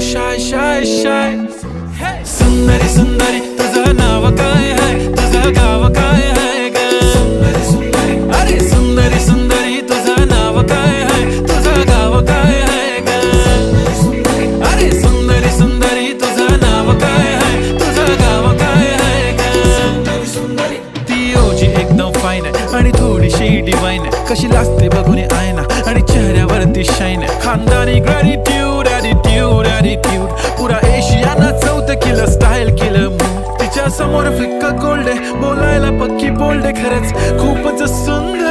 Shy shy shy. सुंदरी सुंदरी तुझं नाव काय आहे, तुझं गाव काय आहे ग. अरे सुंदरी सुंदरी तुझं नाव काय आहे, तुझं गाव काय आहे ग. अरे सुंदरी सुंदरी तुझं नाव काय आहे, तुझं गाव काय आहे ग. ती ओजी एकदम फाईन आहे आणि थोडीशी डिवाइन आहे. कशी लाजते बघून आयना आणि चेहऱ्यावरती शाईन आहे. खानदानी ग्रॅटिट्यूड ॲटिट्यूड ॲटिट्यूड. पुरा एशियाना चौथ केलं स्टाईल केलं मूड. तिच्या समोर फिक्क गोल्ड आहे, बोलायला पक्की बोल्ड आहे. खरंच खूपच सुंदर